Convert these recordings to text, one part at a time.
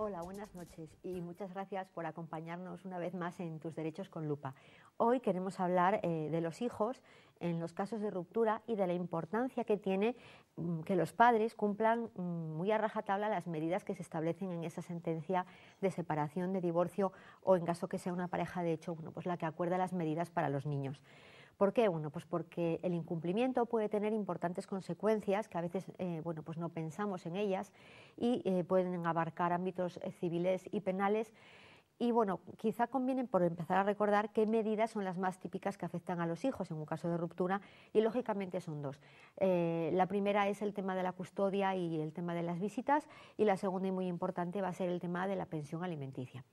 Hola, buenas noches y muchas gracias por acompañarnos una vez más en Tus Derechos con Lupa. Hoy queremos hablar de los hijos en los casos de ruptura y de la importancia que tiene que los padres cumplan muy a rajatabla las medidas que se establecen en esa sentencia de separación, de divorcio o en caso que sea una pareja de hecho, pues la que acuerda las medidas para los niños. ¿Por qué? Bueno, pues porque el incumplimiento puede tener importantes consecuencias que a veces pues no pensamos en ellas y pueden abarcar ámbitos civiles y penales. Y bueno, quizá conviene por empezar a recordar qué medidas son las más típicas que afectan a los hijos en un caso de ruptura y lógicamente son dos. La primera es el tema de la custodia y el tema de las visitas y la segunda y muy importante va a ser el tema de la pensión alimenticia.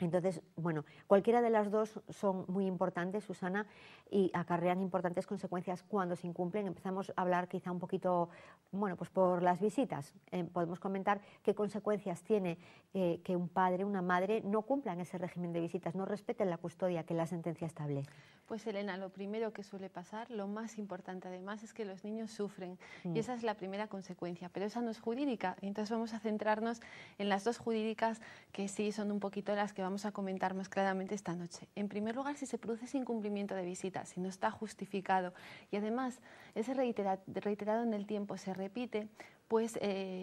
Entonces, bueno, cualquiera de las dos son muy importantes, Susana, y acarrean importantes consecuencias cuando se incumplen. Empezamos a hablar quizá un poquito, bueno, pues por las visitas. Podemos comentar qué consecuencias tiene que un padre, una madre no cumplan ese régimen de visitas, no respeten la custodia que la sentencia establece. Pues Elena, lo primero que suele pasar, lo más importante además, es que los niños sufren y esa es la primera consecuencia, pero esa no es jurídica. Entonces vamos a centrarnos en las dos jurídicas que sí son un poquito las que vamos a comentar más claramente esta noche. En primer lugar, si se produce ese incumplimiento de visita, si no está justificado y además ese reiterado en el tiempo se repite, pues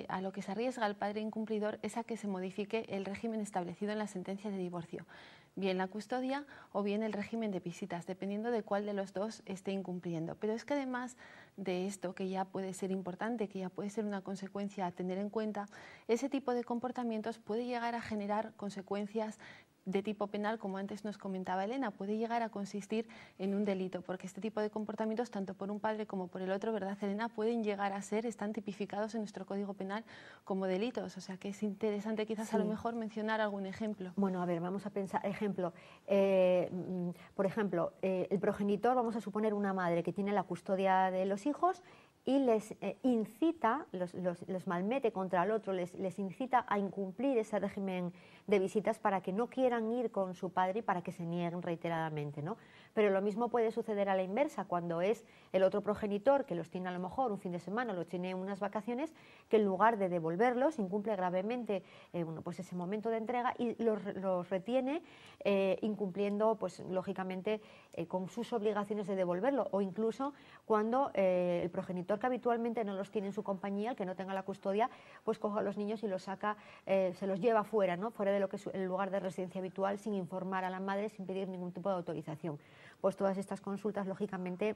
a lo que se arriesga el padre incumplidor es a que se modifique el régimen establecido en la sentencia de divorcio, bien la custodia o bien el régimen de visitas, dependiendo de cuál de los dos esté incumpliendo. Pero es que además de esto, que ya puede ser importante, que ya puede ser una consecuencia a tener en cuenta, ese tipo de comportamientos puede llegar a generar consecuencias de tipo penal, como antes nos comentaba Elena, puede llegar a consistir en un delito, porque este tipo de comportamientos, tanto por un padre como por el otro, ¿verdad, Elena?, pueden llegar a ser, están tipificados en nuestro Código Penal como delitos, o sea que es interesante quizás a lo mejor mencionar algún ejemplo. Bueno, a ver, vamos a pensar, ejemplo, por ejemplo, el progenitor, vamos a suponer una madre que tiene la custodia de los hijos y les incita, los malmete contra el otro, les incita a incumplir ese régimen de visitas para que no quieran ir con su padre y para que se nieguen reiteradamente, ¿no? Pero lo mismo puede suceder a la inversa, cuando es el otro progenitor que los tiene a lo mejor un fin de semana, los tiene unas vacaciones, que en lugar de devolverlos, incumple gravemente pues ese momento de entrega y los retiene incumpliendo, pues lógicamente, con sus obligaciones de devolverlo, o incluso cuando el progenitor que habitualmente no los tiene en su compañía, el que no tenga la custodia, pues coge a los niños y los saca, se los lleva fuera, ¿no?, fuera de lo que es el lugar de residencia habitual, sin informar a la madre, sin pedir ningún tipo de autorización. Pues todas estas consultas, lógicamente,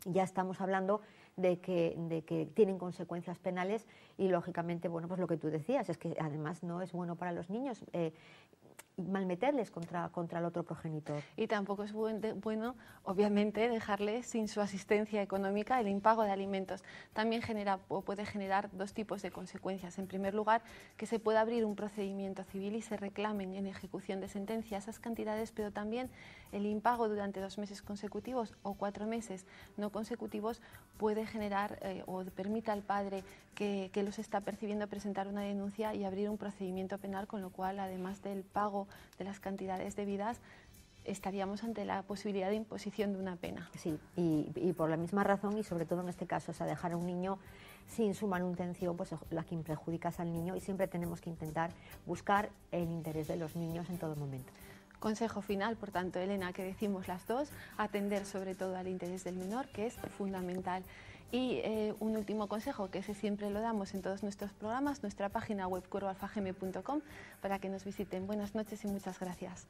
ya estamos hablando de que tienen consecuencias penales y, lógicamente, bueno, pues lo que tú decías, es que además no es bueno para los niños malmeterles contra el otro progenitor. Y tampoco es bueno, obviamente, dejarles sin su asistencia económica el impago de alimentos. También puede generar dos tipos de consecuencias. En primer lugar, que se pueda abrir un procedimiento civil y se reclamen en ejecución de sentencia esas cantidades, pero también el impago durante 2 meses consecutivos o 4 meses no consecutivos puede generar o permita al padre que los está percibiendo presentar una denuncia y abrir un procedimiento penal, con lo cual, además del pago de las cantidades debidas, estaríamos ante la posibilidad de imposición de una pena. Sí, y por la misma razón, y sobre todo en este caso, o sea, dejar a un niño sin su manutención, pues la que perjudicas al niño, y siempre tenemos que intentar buscar el interés de los niños en todo momento. Consejo final, por tanto, Elena, que decimos las dos, atender sobre todo al interés del menor, que es fundamental. Y un último consejo, que ese siempre lo damos en todos nuestros programas, nuestra página web cuervoalfagm.com, para que nos visiten. Buenas noches y muchas gracias.